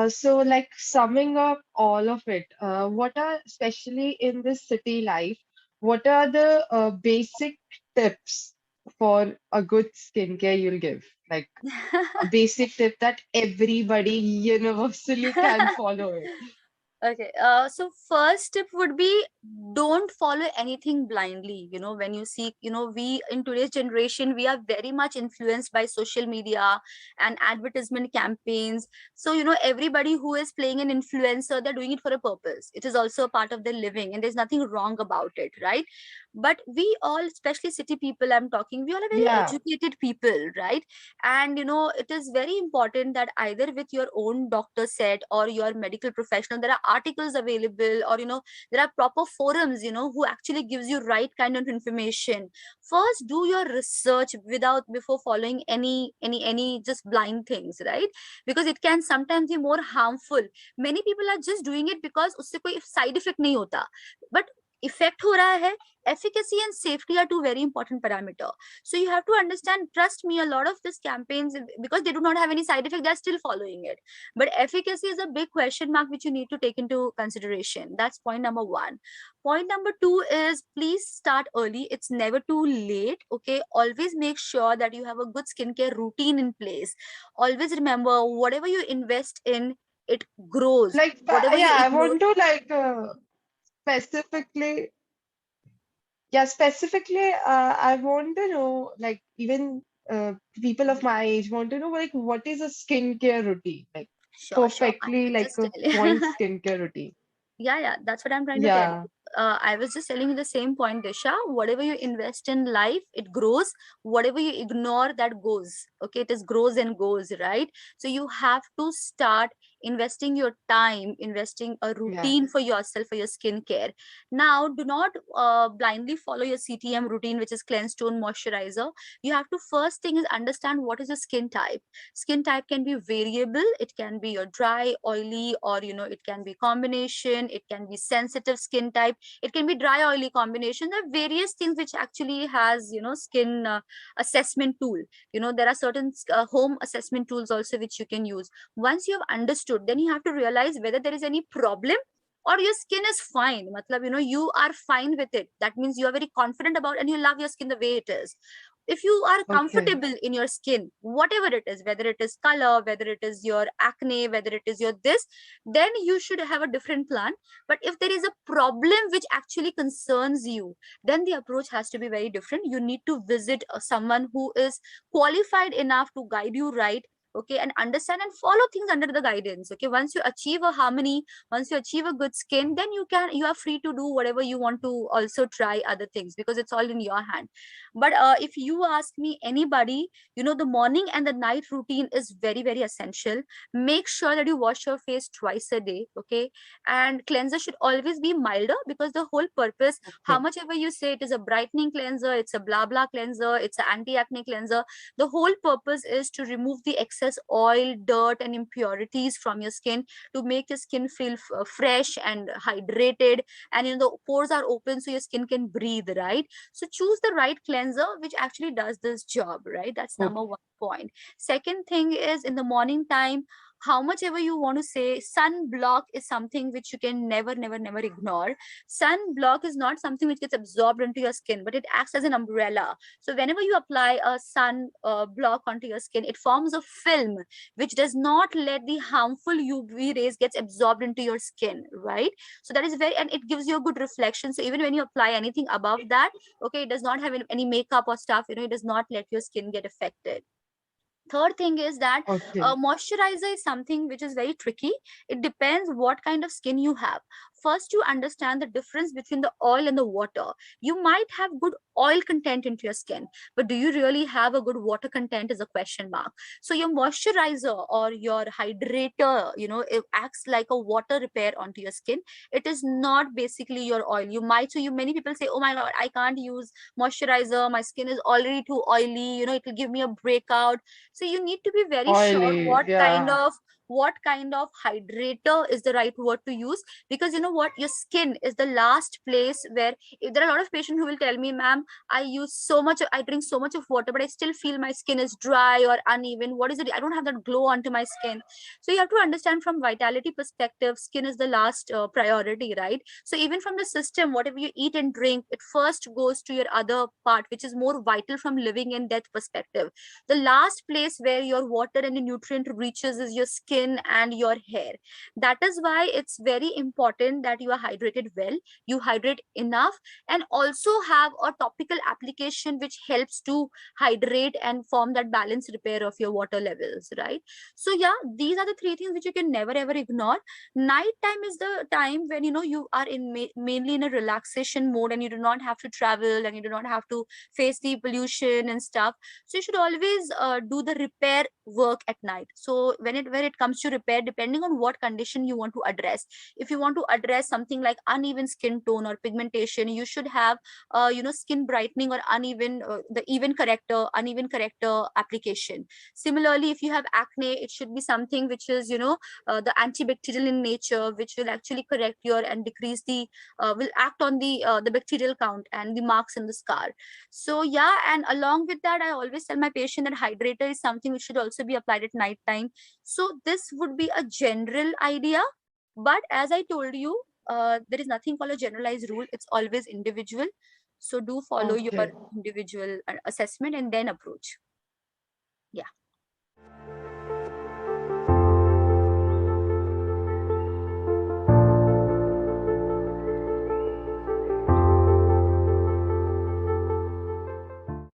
So like summing up all of it, what are, especially in this city life, what are the basic tips for a good skincare you'll give? Like a basic tip that everybody universally can follow it. Okay, so first tip would be, don't follow anything blindly. When you see, we in today's generation, we are very much influenced by social media and advertisement campaigns. So, everybody who is playing an influencer, they're doing it for a purpose. It is also a part of their living, and there's nothing wrong about it, right? But we all, especially city people, I'm talking, we all are very Yeah, educated people, right? And it is very important that either with your own doctor set or your medical professional, there are articles available, or there are proper forums who actually gives you right kind of information. First, do your research without before following any just blind things, right? Because it can sometimes be more harmful. Many people are just doing it because उससे कोई side effect नहीं होता, but effect हो रहा है. Efficacy and safety are two very important parameter. So you have to understand, trust me, a lot of these campaigns, because they do not have any side effect, they're still following it. But efficacy is a big question mark which you need to take into consideration. That's point number one. Point number two is, please start early. It's never too late. Okay, always make sure that you have a good skincare routine in place. Always remember, whatever you invest in, it grows. like Whatever you yeah, I ignore. want to like specifically, yeah, specifically, I want to know, like, even people of my age want to know, like, what is a skincare routine? Like, Sure, I perfectly, will like, just a tell point you. skincare routine. Yeah, that's what I'm trying to tell Yeah, you. I was just telling you the same point, Disha. Whatever you invest in life, it grows. Whatever you ignore, that goes. Okay, it is grows and goes, right? So you have to start investing your time, investing a yeah, routine for yourself, for your skincare. Now, do not blindly follow your CTM routine, which is cleanse, tone, moisturizer. You have to first thing is understand what is your skin type. Skin type can be variable. It can be your dry, oily, or it can be combination. It can be sensitive skin type. It can be dry, oily combination. There are various things which actually has skin assessment tool. There are certain home assessment tools also which you can use. Once you have understood, then you have to realize whether there is any problem or your skin is fine. Matlab, you are fine with it. That means you are very confident about and you love your skin the way it is. If you are okay, comfortable in your skin, whatever it is, whether it is color, whether it is your acne, whether it is your this, then you should have a different plan. But if there is a problem which actually concerns you, then the approach has to be very different. You need to visit someone who is qualified enough to guide you right. Okay, and understand and follow things under the guidance. Okay, once you achieve a harmony, once you achieve a good skin, then you are free to do whatever you want, to also try other things, because it's all in your hand. But if you ask me, anybody, the morning and the night routine is very, very essential. Make sure that you wash your face twice a day. Okay, and cleanser should always be milder, because the whole purpose, how okay, much ever you say it is a brightening cleanser, it's a blah blah cleanser, it's an anti-acne cleanser, the whole purpose is to remove the excess oil, dirt, and impurities from your skin, to make your skin feel fresh and hydrated, and the pores are open so your skin can breathe, right? So choose the right cleanser which actually does this job, right? That's number okay, one point. Second thing is, in the morning time, how much ever you want to say, sunblock is something which you can never ignore. Sunblock is not something which gets absorbed into your skin, but it acts as an umbrella. So whenever you apply a sun block onto your skin, it forms a film which does not let the harmful UV rays gets absorbed into your skin, right? So that is very, and it gives you a good reflection. So even when you apply anything above that, okay, it does not have any makeup or stuff, it does not let your skin get affected. Third thing is that okay. moisturizer is something which is very tricky. It depends what kind of skin you have. First, you understand the difference between the oil and the water. You might have good oil content into your skin, but do you really have a good water content is a question mark. So your moisturizer or your hydrator, it acts like a water repair onto your skin. It is not basically your oil. You might, so you many people say, oh my god, I can't use moisturizer, my skin is already too oily, it will give me a breakout. So you need to be very sure Oily, what kind yeah, of what kind of hydrator is the right word to use, because you know what, your skin is the last place where, if there are a lot of patients who will tell me, ma'am, I drink so much of water, but I still feel my skin is dry or uneven. What is it? I don't have that glow onto my skin. So you have to understand, from vitality perspective, skin is the last priority, right? So even from the system, whatever you eat and drink, it first goes to your other part, which is more vital from living and death perspective. The last place where your water and the nutrient reaches is your skin and your hair. That is why it's very important that you are hydrated well, you hydrate enough, and also have a topical application which helps to hydrate and form that balance repair of your water levels, right? So yeah, these are the three things which you can never ever ignore. Night time is the time when you know you are in mainly in a relaxation mode, and you do not have to travel, and you do not have to face the pollution and stuff. So you should always do the repair work at night. So when it comes to repair, depending on what condition you want to address, if you want to address something like uneven skin tone or pigmentation, you should have skin brightening or uneven corrector application. Similarly, if you have acne, it should be something which is the antibacterial in nature, which will actually correct your and decrease the will act on the bacterial count and the marks in the scar. So yeah, and along with that, I always tell my patient that hydrator is something which should also be applied at night time. So this would be a general idea, but as I told you, there is nothing called a generalized rule. It's always individual. So do follow your Okay. individual assessment and then approach.